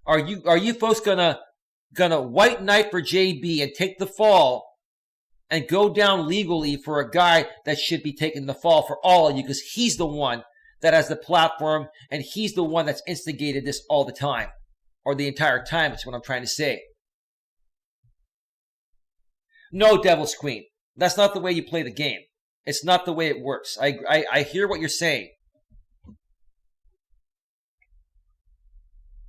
Are you folks gonna white knight for JB and take the fall and go down legally for a guy that should be taking the fall for all of you, because he's the one that has the platform and he's the one that's instigated this all the time, or the entire time, is what I'm trying to say. No, Devil's Queen. That's not the way you play the game. It's not the way it works. I hear what you're saying.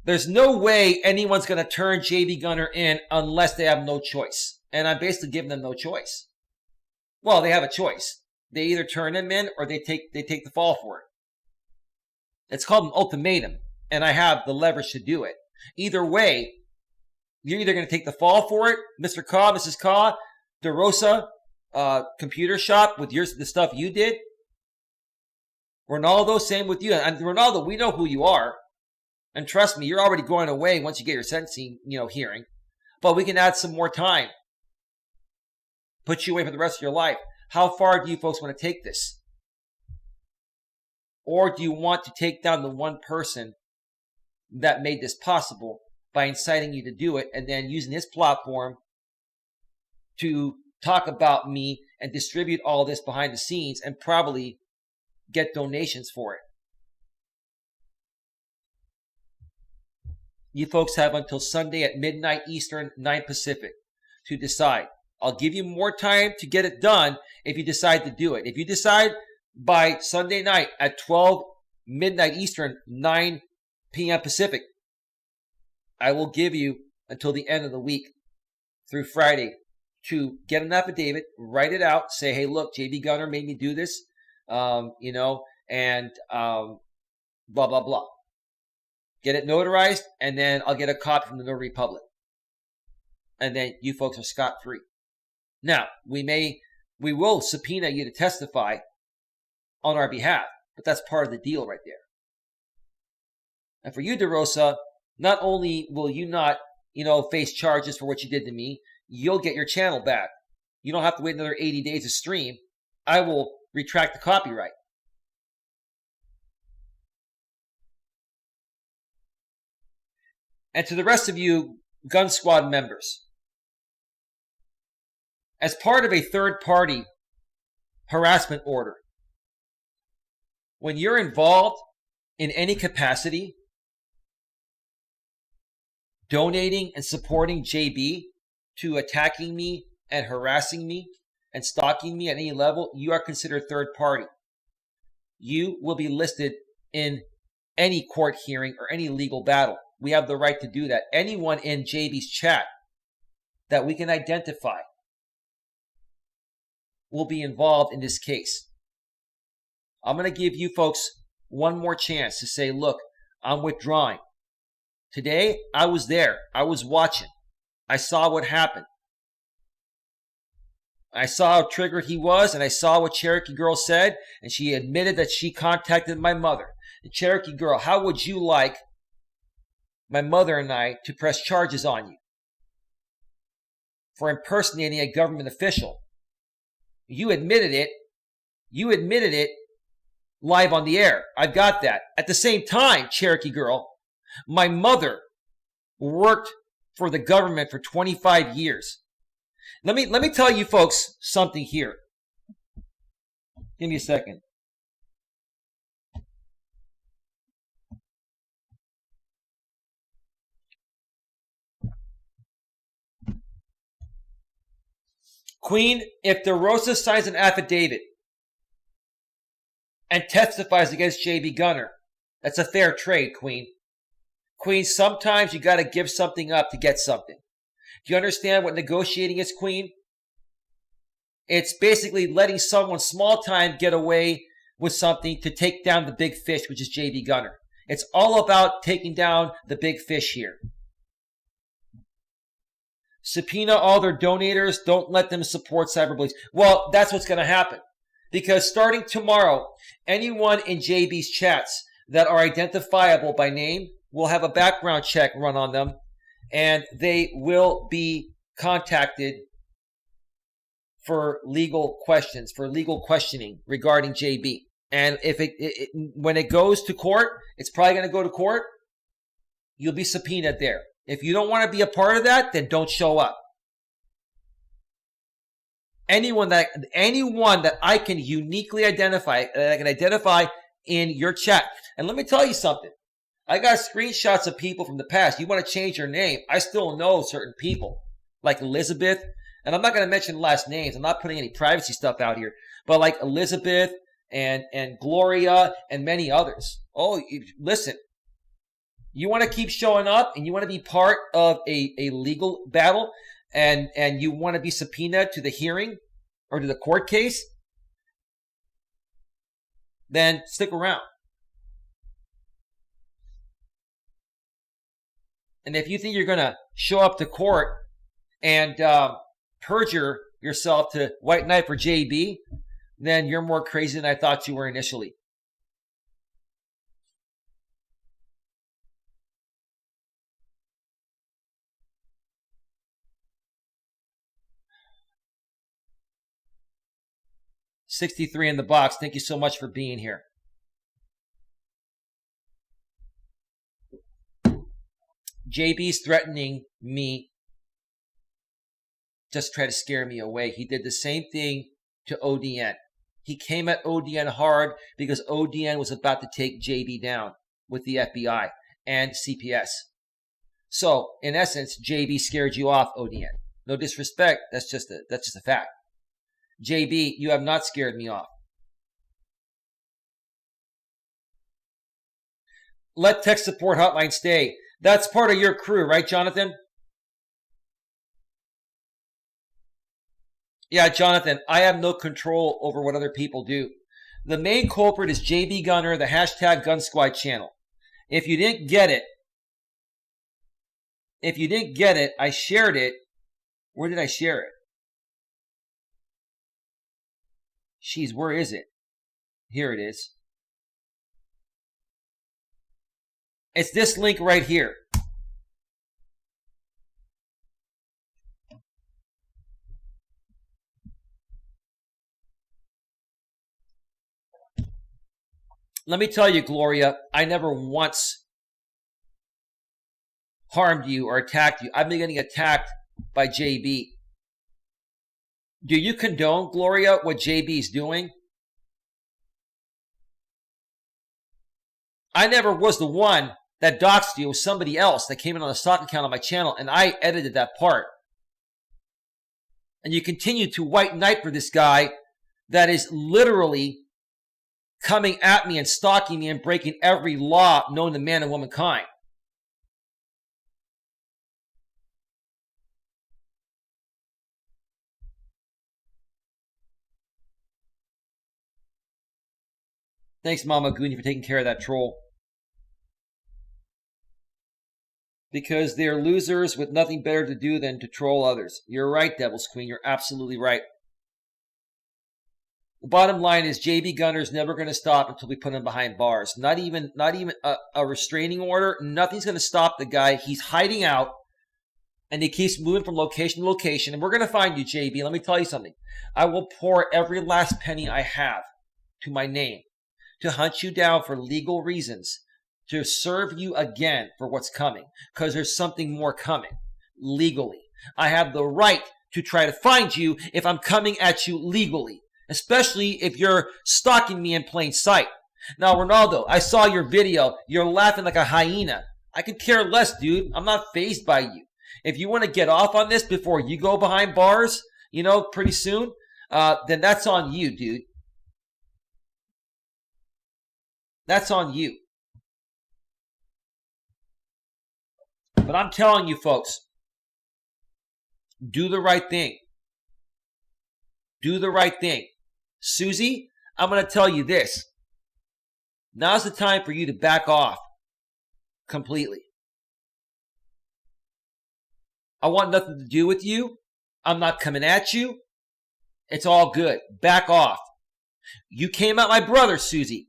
There's no way anyone's going to turn JB Gunner in unless they have no choice. And I'm basically giving them no choice. Well, they have a choice. They either turn him in or they take the fall for it. It's called an ultimatum, and I have the leverage to do it. Either way, you're either going to take the fall for it, Mr. Kaw, Mrs. Kaw, DeRosa, computer shop with the stuff you did. Ronaldo, same with you. And Ronaldo, we know who you are. And trust me, you're already going away once you get your sentencing, hearing. But we can add some more time. Put you away for the rest of your life. How far do you folks want to take this? Or do you want to take down the one person that made this possible by inciting you to do it and then using his platform to talk about me and distribute all this behind the scenes and probably get donations for it? You folks have until Sunday at midnight Eastern, 9 Pacific to decide. I'll give you more time to get it done if you decide to do it. If you decide by Sunday night at 12 midnight Eastern, 9 p.m. Pacific, I will give you until the end of the week through Friday to get an affidavit, write it out, say, hey, look, JB Gunner made me do this. you know, and blah, blah, blah. Get it notarized, and then I'll get a copy from the notary public. And then you folks are scot-free. Now, we will subpoena you to testify on our behalf, but that's part of the deal right there. And for you, DeRosa, not only will you not, face charges for what you did to me, you'll get your channel back. You don't have to wait another 80 days to stream. I will retract the copyright. And to the rest of you GunnSquad members, as part of a third-party harassment order, when you're involved in any capacity, donating and supporting JB to attacking me and harassing me and stalking me at any level, you are considered third party. You will be listed in any court hearing or any legal battle. We have the right to do that. Anyone in JB's chat that we can identify will be involved in this case. I'm going to give you folks one more chance to say, look, I'm withdrawing. Today, I was there. I was watching. I saw what happened. I saw how triggered he was, and I saw what Cherokee Girl said, and she admitted that she contacted my mother. And Cherokee Girl, how would you like my mother and I to press charges on you for impersonating a government official? You admitted it. You admitted it live on the air. I've got that. At the same time, Cherokee Girl, my mother worked for the government for 25 years. Let me tell you folks something here. Give me a second. Queen, if DeRosa signs an affidavit and testifies against JB Gunner, that's a fair trade, Queen. Queen, sometimes you got to give something up to get something. Do you understand what negotiating is, Queen? It's basically letting someone small time get away with something to take down the big fish, which is JB Gunner. It's all about taking down the big fish here. Subpoena all their donators. Don't let them support cyberbullies. Well, that's what's going to happen. Because starting tomorrow, anyone in JB's chats that are identifiable by name will have a background check run on them, and they will be contacted for legal questions, for legal questioning regarding JB. And if when it goes to court, it's probably going to go to court. You'll be subpoenaed there. If you don't want to be a part of that, then don't show up. Anyone that I can uniquely identify, that I can identify in your chat. And let me tell you something. I got screenshots of people from the past. You want to change your name. I still know certain people, like Elizabeth. And I'm not going to mention last names. I'm not putting any privacy stuff out here. But like Elizabeth and Gloria and many others. Oh, listen. You want to keep showing up and you want to be part of a legal battle and you want to be subpoenaed to the hearing or to the court case, then stick around. And if you think you're going to show up to court and perjure yourself to white knight for JB, then you're more crazy than I thought you were initially. $63 in the box. Thank you so much for being here. JB's threatening me just try to scare me away. He did the same thing to ODN. He came at ODN hard because ODN was about to take JB down with the FBI and CPS. So, in essence, JB scared you off, ODN. No disrespect, that's just a fact. JB, you have not scared me off. Let tech support hotline stay. That's part of your crew, right, Jonathan? Yeah, Jonathan, I have no control over what other people do. The main culprit is JB Gunner, the hashtag GunnSquad channel. If you didn't get it, I shared it. Where did I share it? Jeez, where is it? Here it is. It's this link right here. Let me tell you, Gloria, I never once harmed you or attacked you. I've been getting attacked by JB. Do you condone, Gloria, what JB's doing? I never was the one that doxed you. It was somebody else that came in on the stock account on my channel, and I edited that part. And you continue to white knight for this guy that is literally coming at me and stalking me and breaking every law known to man and womankind. Thanks, Mama Goonie, for taking care of that troll. Because they're losers with nothing better to do than to troll others. You're right, Devil's Queen. You're absolutely right. The bottom line is JB Gunner's never going to stop until we put him behind bars. Not even a restraining order. Nothing's going to stop the guy. He's hiding out, and he keeps moving from location to location. And we're going to find you, JB. Let me tell you something. I will pour every last penny I have to my name to hunt you down for legal reasons, to serve you again for what's coming, because there's something more coming legally. I have the right to try to find you if I'm coming at you legally, especially if you're stalking me in plain sight. Now, Ronaldo, I saw your video. You're laughing like a hyena. I could care less, dude. I'm not fazed by you. If you want to get off on this before you go behind bars, pretty soon, then that's on you, dude. That's on you. But I'm telling you, folks, do the right thing. Do the right thing. Susie, I'm going to tell you this. Now's the time for you to back off completely. I want nothing to do with you. I'm not coming at you. It's all good. Back off. You came at my brother, Susie.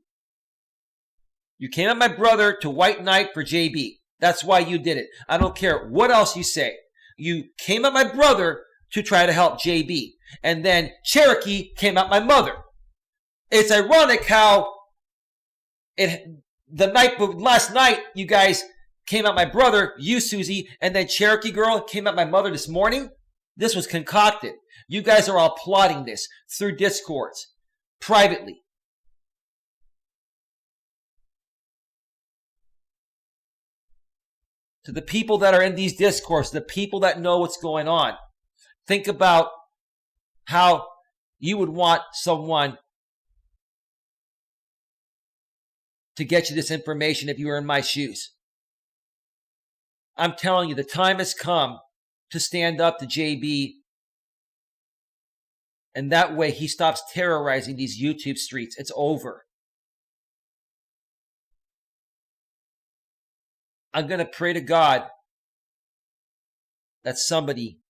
You came at my brother to white knight for JB. That's why you did it. I don't care what else you say. You came at my brother to try to help JB. And then Cherokee came at my mother. It's ironic how last night you guys came at my brother, you, Susie, and then Cherokee girl came at my mother this morning. This was concocted. You guys are all plotting this through Discords, privately. To the people that are in these Discords, the people that know what's going on, think about how you would want someone to get you this information if you were in my shoes. I'm telling you, the time has come to stand up to JB, and that way he stops terrorizing these YouTube streets. It's over. I'm going to pray to God that somebody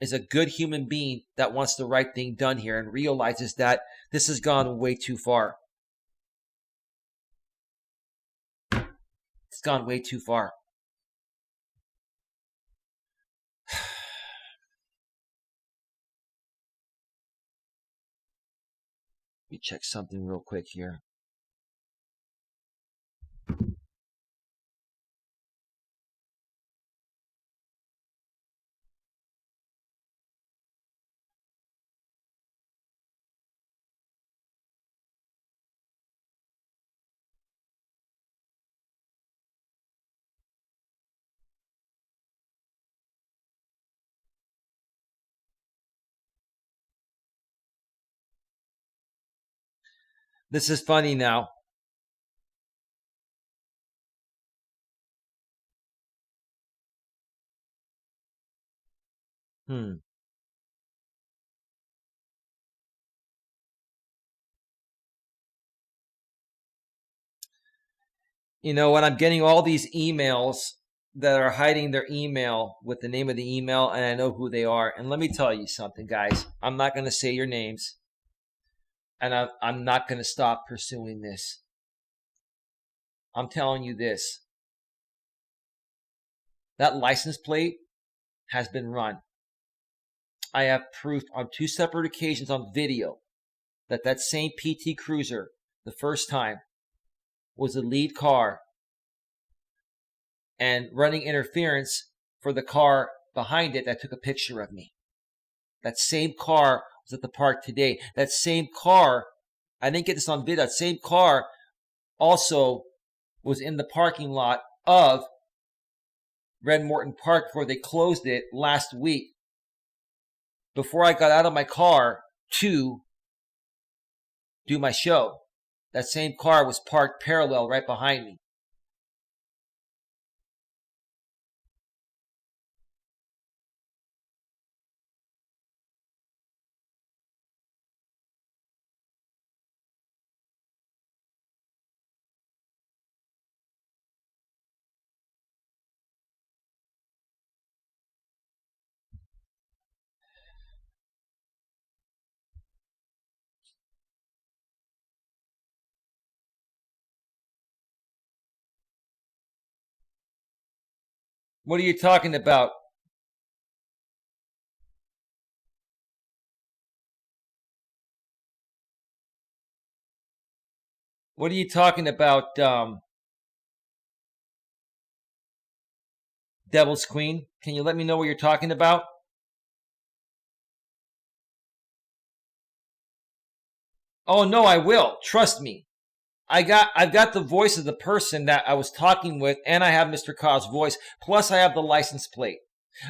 is a good human being that wants the right thing done here and realizes that this has gone way too far. It's gone way too far. Let me check something real quick here. This is funny now. You know, when I'm getting all these emails that are hiding their email with the name of the email, and I know who they are. And let me tell you something, guys. I'm not going to say your names, and I'm not going to stop pursuing this. I'm telling you this. That license plate has been run. I have proof on 2 separate occasions on video that that same PT Cruiser, the first time, was the lead car and running interference for the car behind it that took a picture of me. That same car was at the park today. That same car, I didn't get this on video, that same car also was in the parking lot of Red Morton Park before they closed it last week. Before I got out of my car to do my show, that same car was parked parallel right behind me. What are you talking about? What are you talking about, Devil's Queen? Can you let me know what you're talking about? Oh no, I will. Trust me. I've got the voice of the person that I was talking with, and I have Mr. Ka's voice. Plus, I have the license plate.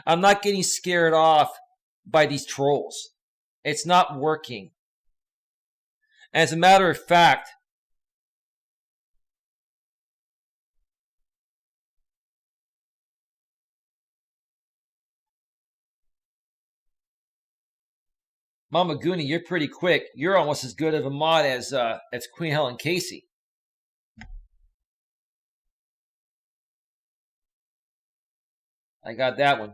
I'm not getting scared off by these trolls. It's not working. As a matter of fact, Mama Goonie, you're pretty quick. You're almost as good of a mod as Queen Helen Casey. I got that one.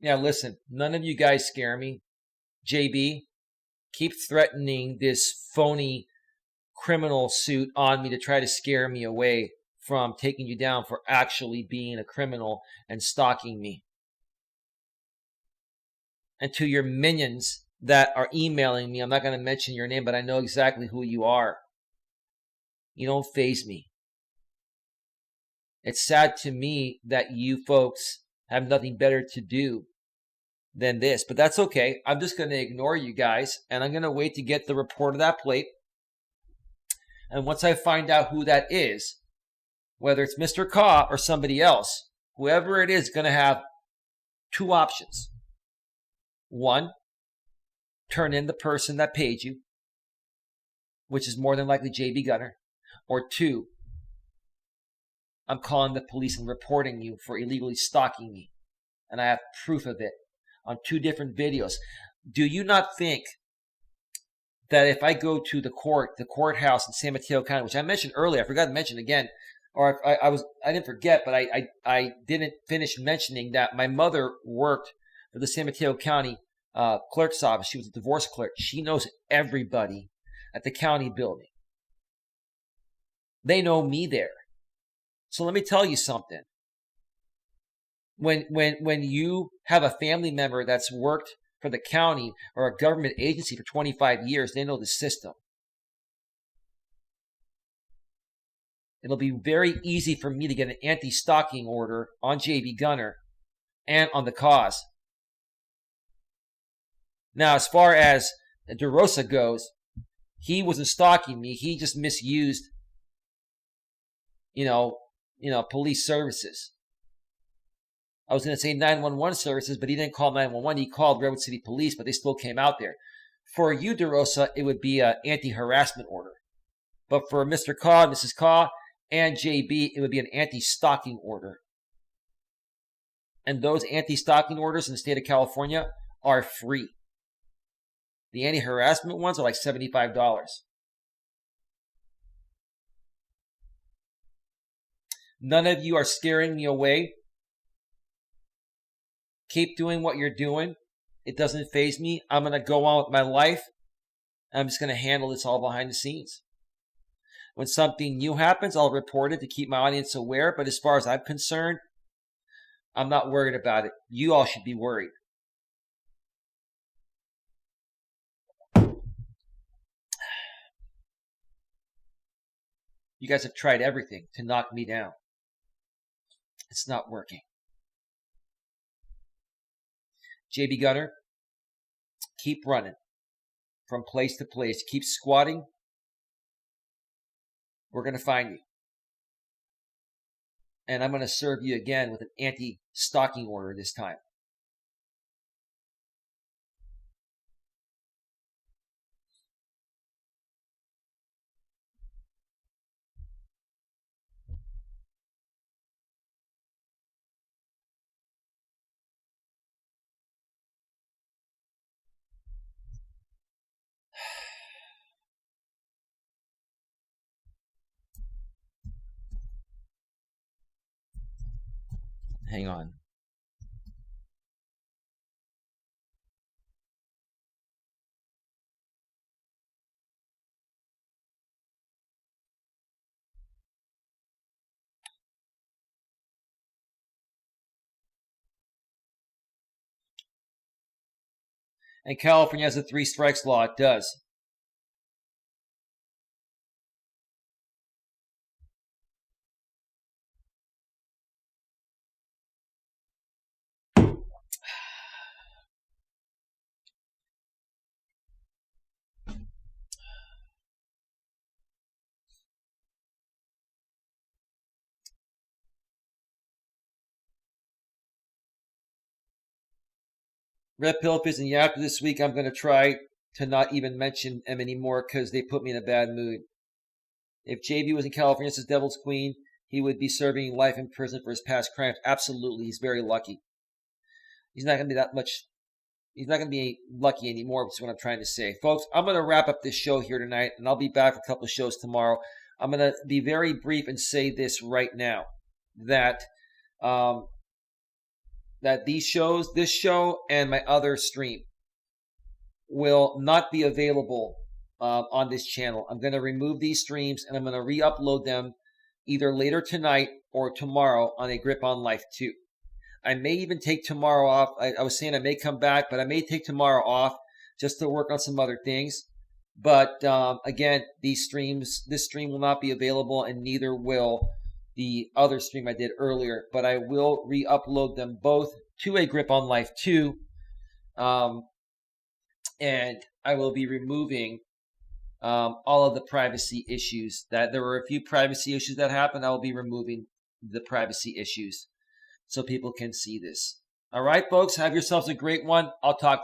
Yeah, listen, none of you guys scare me. JB, keep threatening this phony criminal suit on me to try to scare me away from taking you down for actually being a criminal and stalking me. And to your minions that are emailing me, I'm not going to mention your name, but I know exactly who you are. You don't faze me. It's sad to me that you folks have nothing better to do than this, but that's okay. I'm just going to ignore you guys, and I'm going to wait to get the report of that plate. And once I find out who that is, whether it's Mr. Ka or somebody else, whoever it is going to have 2 options. 1, turn in the person that paid you, which is more than likely JB Gunner. Or 2, I'm calling the police and reporting you for illegally stalking me. And I have proof of it on 2 different videos. Do you not think that if I go to the courthouse in San Mateo County, which I mentioned earlier, I forgot to mention again, or I didn't forget, but I didn't finish mentioning that my mother worked for the San Mateo County clerk's office. She was a divorce clerk. She knows everybody at the county building. They know me there. So let me tell you something. When you have a family member that's worked for the county or a government agency for 25 years, they know the system. It'll be very easy for me to get an anti-stalking order on JB Gunner and on the cause. Now, as far as DeRosa goes, he wasn't stalking me. He just misused, police services. I was going to say 911 services, but he didn't call 911. He called Redwood City Police, but they still came out there. For you, DeRosa, it would be an anti-harassment order. But for Mr. Ka, Mrs. Ka, and JB, it would be an anti-stalking order. And those anti-stalking orders in the state of California are free. The anti-harassment ones are like $75. None of you are scaring me away. Keep doing what you're doing. It doesn't faze me. I'm going to go on with my life. I'm just going to handle this all behind the scenes. When something new happens, I'll report it to keep my audience aware. But as far as I'm concerned, I'm not worried about it. You all should be worried. You guys have tried everything to knock me down. It's not working. JB Gunner, keep running from place to place. Keep squatting. We're going to find you. And I'm going to serve you again with an anti-stalking order this time. Hang on. And California has a 3 strikes law. It does. Red Pill Fist, and after this week, I'm going to try to not even mention them anymore because they put me in a bad mood. If JB was in California as Devil's Queen, he would be serving life in prison for his past crimes. Absolutely. He's very lucky. He's not going to be that much. He's not going to be lucky anymore, which is what I'm trying to say. Folks, I'm going to wrap up this show here tonight, and I'll be back for a couple of shows tomorrow. I'm going to be very brief and say this right now, that that these shows, this show and my other stream, will not be available on this channel. I'm going to remove these streams, and I'm going to re-upload them either later tonight or tomorrow on A Grip on Life 2. I may even take tomorrow off. I was saying I may come back, but I may take tomorrow off just to work on some other things. But again, this stream will not be available, and neither will the other stream I did earlier. But I will re-upload them both to A Grip on Life 2. And I will be removing all of the privacy issues. That there were a few privacy issues that happened. I will be removing the privacy issues so people can see this. All right, folks, have yourselves a great one. I'll talk to you.